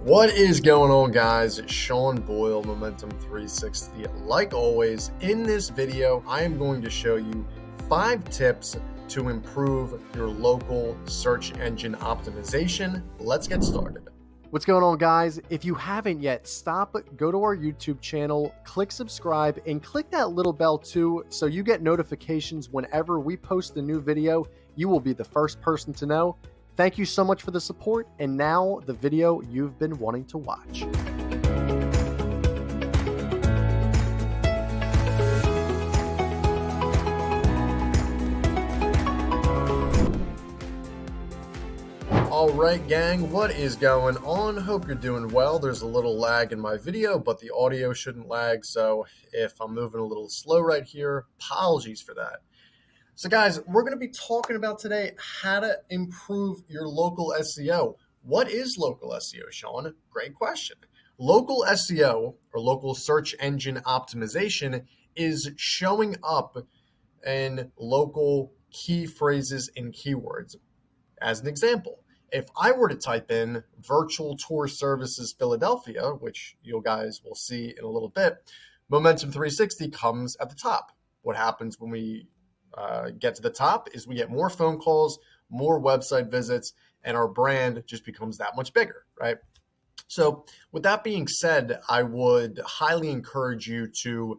What is going on, guys? It's Sean Boyle, Momentum 360. Like always, in this video, I am going to show you 5 tips to improve your local search engine optimization. Let's get started. What's going on, guys? If you haven't yet, go to our YouTube channel, click subscribe, and click that little bell too, so you get notifications whenever we post a new video. You will be the first person to know. Thank you so much for the support, and now the video you've been wanting to watch. All right, gang, what is going on? Hope you're doing well. There's a little lag in my video, but the audio shouldn't lag, so if I'm moving a little slow right here, apologies for that. So guys, we're going to be talking about today how to improve your local SEO. What is local SEO, Sean? Great question. Local SEO, or local search engine optimization, is showing up in local key phrases and keywords. As an example, if I were to type in virtual tour services Philadelphia, which you guys will see in a little bit, Momentum 360 comes at the top. What happens when we get to the top is we get more phone calls, more website visits, and our brand just becomes that much bigger, right? So with that being said, I would highly encourage you to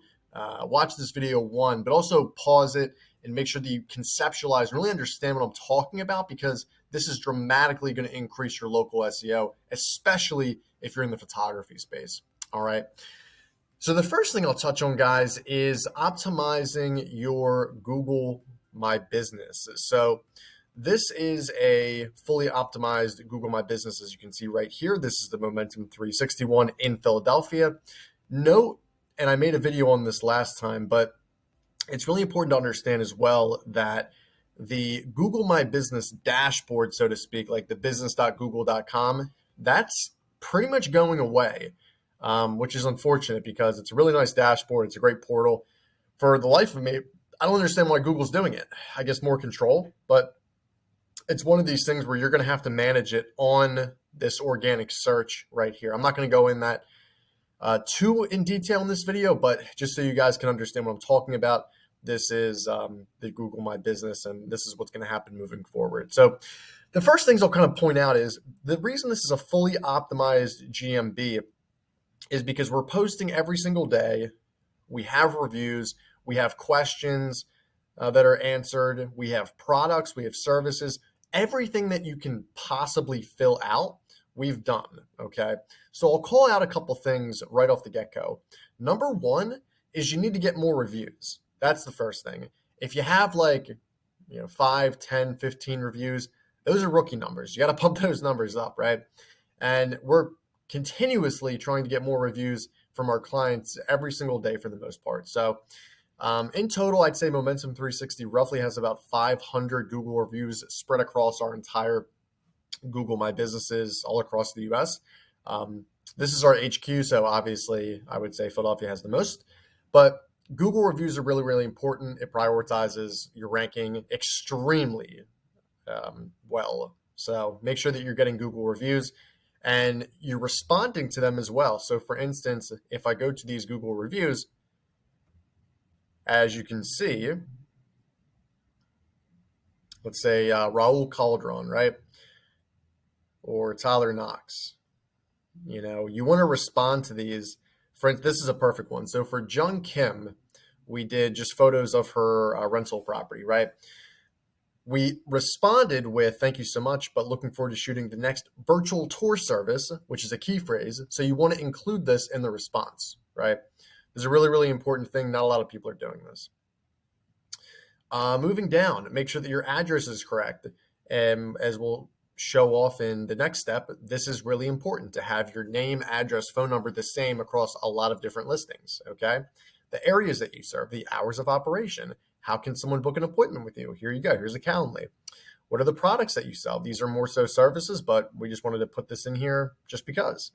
watch this video, one, but also pause it and make sure that you conceptualize and really understand what I'm talking about, because this is dramatically going to increase your local SEO, especially if you're in the photography space. All right. So the first thing I'll touch on, guys, is optimizing your Google My Business. So this is a fully optimized Google My Business, as you can see right here. This is the Momentum 361 in Philadelphia. Note, and I made a video on this last time, but it's really important to understand as well that the Google My Business dashboard, so to speak, like the business.google.com, that's pretty much going away. Which is unfortunate because it's a really nice dashboard. It's a great portal. For the life of me, I don't understand why Google's doing it. I guess more control, but it's one of these things where you're going to have to manage it on this organic search right here. I'm not going to go in that too in detail in this video, but just so you guys can understand what I'm talking about, this is the Google My Business, and this is what's going to happen moving forward. So the first things I'll kind of point out is the reason this is a fully optimized GMB is because we're posting every single day. We have reviews, we have questions that are answered, we have products, we have services, everything that you can possibly fill out, we've done, okay? So I'll call out a couple things right off the get-go. Number one is you need to get more reviews. That's the first thing. If you have 5, 10, 15 reviews, those are rookie numbers. You got to pump those numbers up, right? And we're continuously trying to get more reviews from our clients every single day for the most part. So in total, I'd say Momentum 360 roughly has about 500 Google reviews spread across our entire Google My Businesses all across the US. This is our HQ, so obviously I would say Philadelphia has the most, but Google reviews are really, really important. It prioritizes your ranking extremely well. So make sure that you're getting Google reviews and you're responding to them as well. So for instance, if I go to these Google reviews, as you can see, let's say Raul Calderon, right? Or Tyler Knox. You want to respond to these. For instance, this is a perfect one. So for Jung Kim, we did just photos of her rental property, right? We responded with, thank you so much, but looking forward to shooting the next virtual tour service, which is a key phrase. So you want to include this in the response, right? This is a really, really important thing. Not a lot of people are doing this. Moving down, make sure that your address is correct. As we'll show off in the next step, this is really important to have your name, address, phone number the same across a lot of different listings, okay? The areas that you serve, the hours of operation. How can someone book an appointment with you? Here you go. Here's a Calendly. What are the products that you sell? These are more so services, but we just wanted to put this in here just because.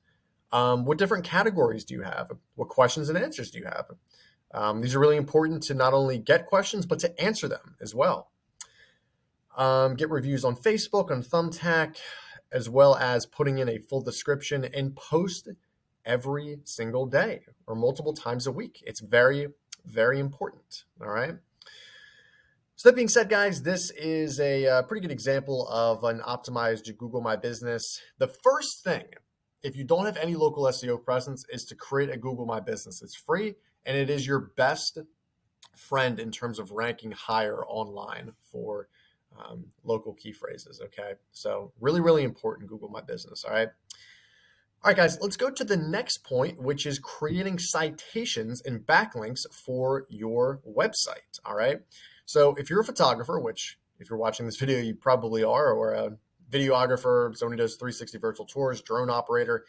What different categories do you have? What questions and answers do you have? These are really important to not only get questions, but to answer them as well. Get reviews on Facebook, on Thumbtack, as well as putting in a full description and post every single day or multiple times a week. It's very, very important. All right. So that being said, guys, this is a pretty good example of an optimized Google My Business. The first thing, if you don't have any local SEO presence, is to create a Google My Business. It's free and it is your best friend in terms of ranking higher online for local key phrases. Okay. So really, really important, Google My Business. All right. All right, guys, let's go to the next point, which is creating citations and backlinks for your website. All right. So if you're a photographer, which if you're watching this video, you probably are, or a videographer, someone who does 360 virtual tours, drone operator,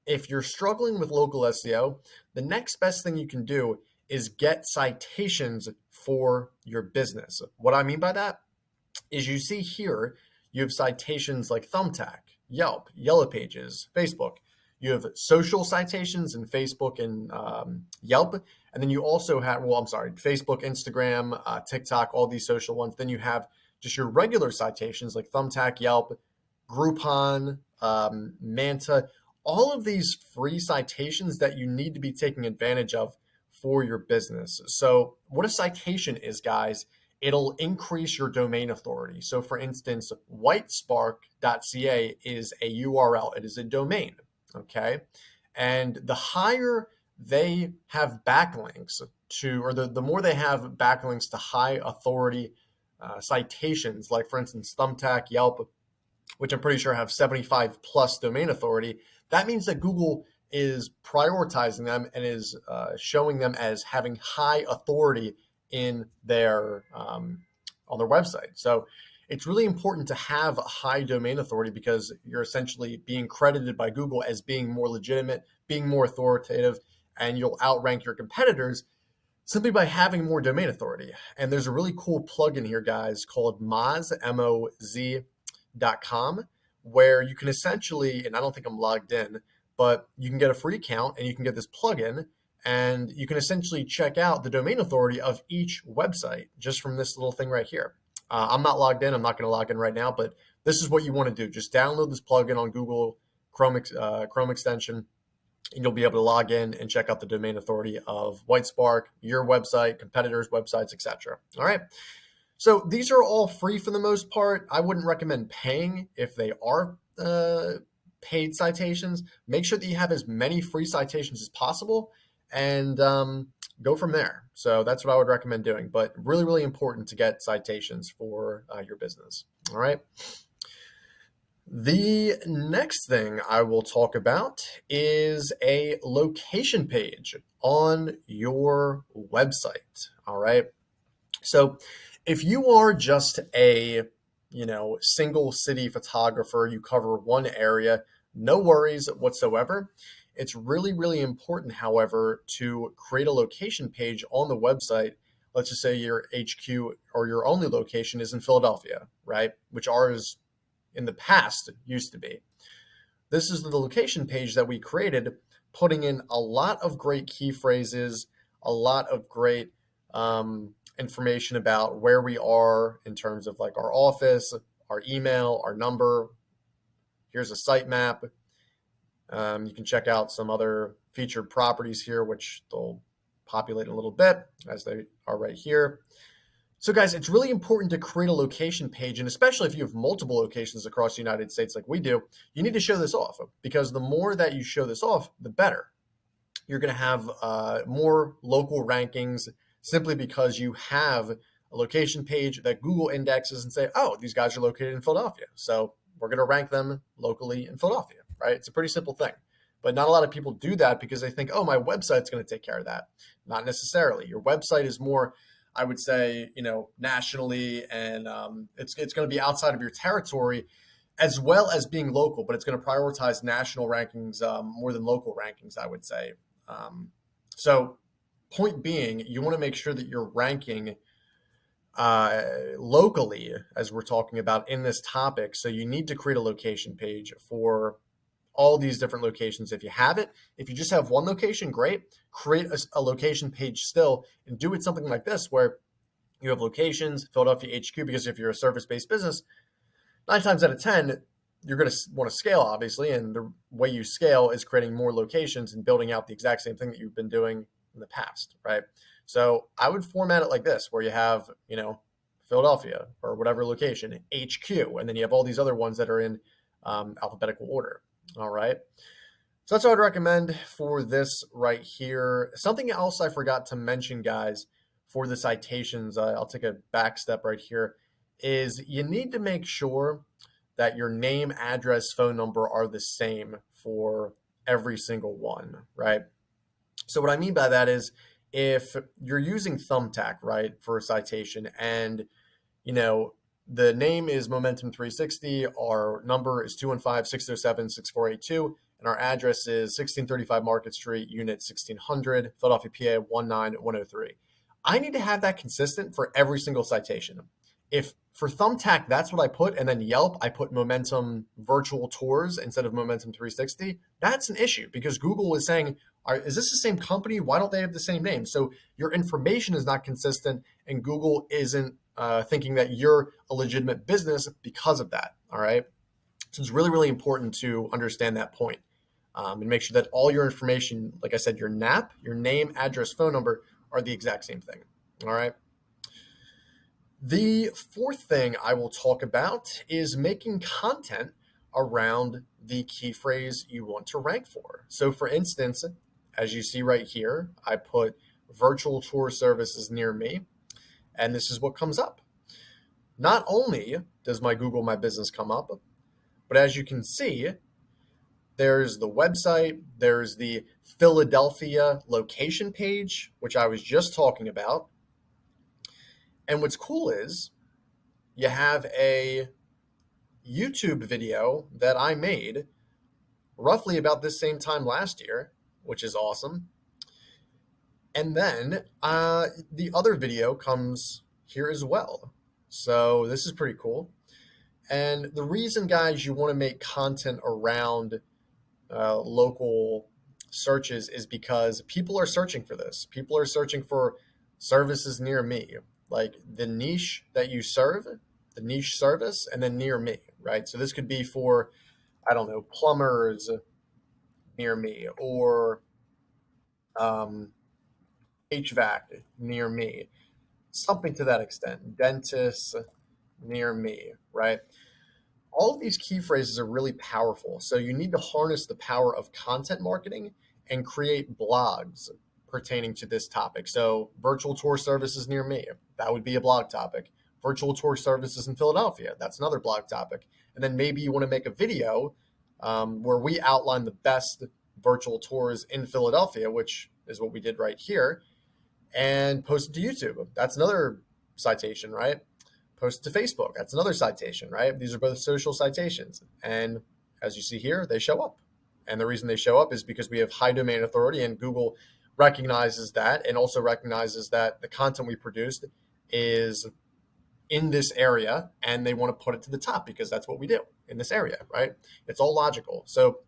if you're struggling with local SEO, the next best thing you can do is get citations for your business. What I mean by that is you see here, you have citations like Thumbtack, Yelp, Yellow Pages, Facebook. You have social citations in Facebook and Yelp. And then you also have, Facebook, Instagram, TikTok, all these social ones. Then you have just your regular citations like Thumbtack, Yelp, Groupon, Manta, all of these free citations that you need to be taking advantage of for your business. So what a citation is, guys, it'll increase your domain authority. So for instance, whitespark.ca is a URL. It is a domain. Okay. And the higher they have backlinks to, or the more they have backlinks to high authority citations, like for instance, Thumbtack, Yelp, which I'm pretty sure have 75 plus domain authority, that means that Google is prioritizing them and is showing them as having high authority in their on their website. So it's really important to have a high domain authority because you're essentially being credited by Google as being more legitimate, being more authoritative, and you'll outrank your competitors simply by having more domain authority. And there's a really cool plugin here, guys, called Moz, MOZ.com, where you can essentially, and I don't think I'm logged in, but you can get a free account and you can get this plugin and you can essentially check out the domain authority of each website just from this little thing right here. I'm not logged in. I'm not going to log in right now, but this is what you want to do. Just download this plugin on Google Chrome extension, and you'll be able to log in and check out the domain authority of Whitespark, your website, competitors' websites, etc. All right. So these are all free for the most part. I wouldn't recommend paying if they are paid citations. Make sure that you have as many free citations as possible and go from there. So that's what I would recommend doing, but really, really important to get citations for your business. All right. The next thing I will talk about is a location page on your website. All right. So if you are just a, single city photographer, you cover one area, no worries whatsoever. It's really, really important, however, to create a location page on the website. Let's just say your HQ or your only location is in Philadelphia, right? Which ours in the past used to be. This is the location page that we created, putting in a lot of great key phrases, a lot of great information about where we are in terms of like our office, our email, our number. Here's a site map. You can check out some other featured properties here, which they'll populate in a little bit as they are right here. So guys, it's really important to create a location page, and especially if you have multiple locations across the United States like we do, you need to show this off because the more that you show this off, the better. You're going to have more local rankings simply because you have a location page that Google indexes and say, oh, these guys are located in Philadelphia. So we're going to rank them locally in Philadelphia. Right? It's a pretty simple thing, but not a lot of people do that because they think, oh, my website's going to take care of that. Not necessarily. Your website is more, I would say, nationally, and it's going to be outside of your territory as well as being local, but it's going to prioritize national rankings more than local rankings, I would say. So point being, you want to make sure that you're ranking locally as we're talking about in this topic. So you need to create a location page for all these different locations. If you have it, if you just have one location, great. Create a location page still and do it something like this where you have locations, Philadelphia HQ, because if you're a service-based business, 9 times out of 10, you're going to want to scale, obviously. And the way you scale is creating more locations and building out the exact same thing that you've been doing in the past, right? So I would format it like this, where you have, Philadelphia or whatever location, HQ, and then you have all these other ones that are in alphabetical order. All right. So that's what I'd recommend for this right here. Something else I forgot to mention, guys, for the citations, I'll take a back step right here, is you need to make sure that your name, address, phone number are the same for every single one, right? So what I mean by that is if you're using Thumbtack, right, for a citation and you know, the name is Momentum 360. Our number is 215-607-6482. And our address is 1635 Market Street, Unit 1600, Philadelphia, PA 19103. I need to have that consistent for every single citation. If for Thumbtack, that's what I put, and then Yelp, I put Momentum Virtual Tours instead of Momentum 360, that's an issue because Google is saying, is this the same company? Why don't they have the same name? So your information is not consistent, and Google isn't thinking that you're a legitimate business because of that. All right. So it's really, really important to understand that point, and make sure that all your information, like I said, your NAP, your name, address, phone number are the exact same thing. All right. The fourth thing I will talk about is making content around the key phrase you want to rank for. So for instance, as you see right here, I put virtual tour services near me, and this is what comes up. Not only does my Google My Business come up, but as you can see, there's the website, there's the Philadelphia location page, which I was just talking about. And what's cool is you have a YouTube video that I made roughly about this same time last year, which is awesome. And then the other video comes here as well. So this is pretty cool. And the reason, guys, you want to make content around local searches is because people are searching for this. People are searching for services near me, like the niche that you serve, the niche service, and then near me, right? So this could be for, I don't know, plumbers near me or HVAC near me, something to that extent, dentists near me, right? All of these key phrases are really powerful. So you need to harness the power of content marketing and create blogs pertaining to this topic. So virtual tour services near me, that would be a blog topic. Virtual tour services in Philadelphia, that's another blog topic. And then maybe you want to make a video where we outline the best virtual tours in Philadelphia, which is what we did right here, and post it to YouTube. That's another citation, right? Post it to Facebook. That's another citation, right? These are both social citations. And as you see here, they show up. And the reason they show up is because we have high domain authority, and Google recognizes that and also recognizes that the content we produced is in this area, and they want to put it to the top because that's what we do in this area, right? It's all logical. So,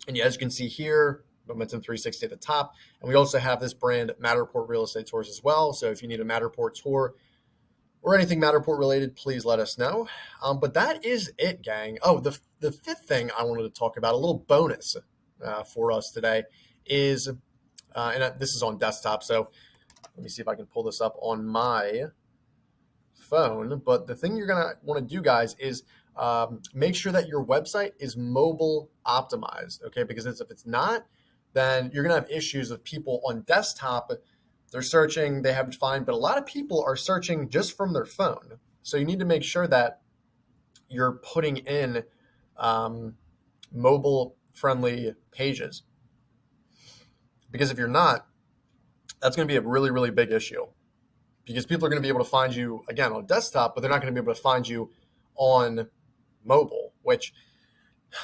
and as you can see here, Momentum 360 at the top. And we also have this brand, Matterport Real Estate Tours as well. So if you need a Matterport tour or anything Matterport related, please let us know. But that is it, gang. Oh, the fifth thing I wanted to talk about, a little bonus for us today is, and this is on desktop. So let me see if I can pull this up on my phone. But the thing you're going to want to do, guys, is make sure that your website is mobile optimized, okay? Because if it's not, then you're going to have issues with people on desktop. They're searching, they have it fine, but a lot of people are searching just from their phone. So you need to make sure that you're putting in mobile-friendly pages. Because if you're not, that's going to be a really, really big issue. Because people are going to be able to find you, again, on desktop, but they're not going to be able to find you on mobile, which,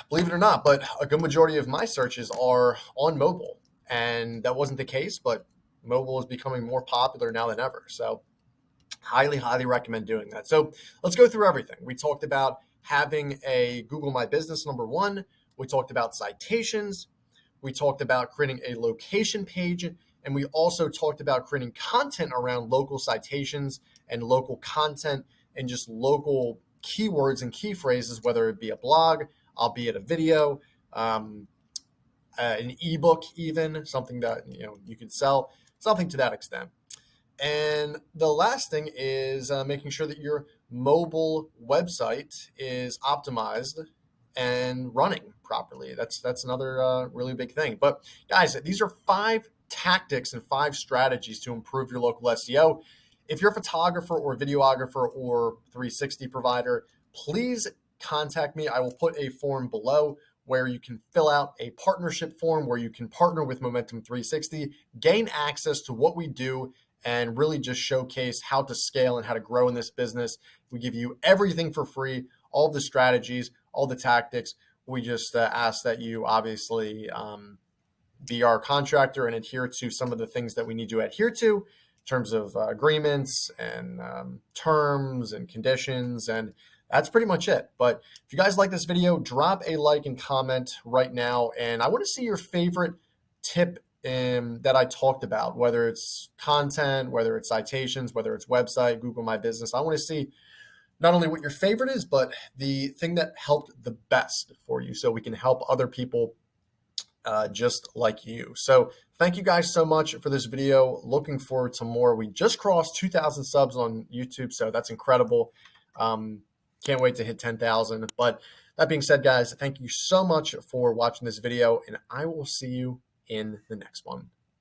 believe it or not, but a good majority of my searches are on mobile. And that wasn't the case, but mobile is becoming more popular now than ever. So highly, highly recommend doing that. So let's go through everything. We talked about having a Google My Business, number one. We talked about citations. We talked about creating a location page. And we also talked about creating content around local citations and local content and just local keywords and key phrases, whether it be a blog, albeit a video, an ebook, even something that you could sell, something to that extent. And the last thing is making sure that your mobile website is optimized and running properly. That's another really big thing. But guys, these are 5 tactics and 5 strategies to improve your local SEO. If you're a photographer or videographer or 360 provider, please contact me. I will put a form below where you can fill out a partnership form where you can partner with Momentum 360, gain access to what we do, and really just showcase how to scale and how to grow in this business. We give you everything for free, all the strategies, all the tactics. We just ask that you obviously be our contractor and adhere to some of the things that we need you to adhere to in terms of agreements and terms and conditions. And that's pretty much it. But if you guys like this video, drop a like and comment right now. And I want to see your favorite tip that I talked about, whether it's content, whether it's citations, whether it's website, Google My Business. I want to see not only what your favorite is, but the thing that helped the best for you so we can help other people just like you. So thank you guys so much for this video. Looking forward to more. We just crossed 2,000 subs on YouTube, so that's incredible. Can't wait to hit 10,000. But that being said, guys, thank you so much for watching this video, and I will see you in the next one.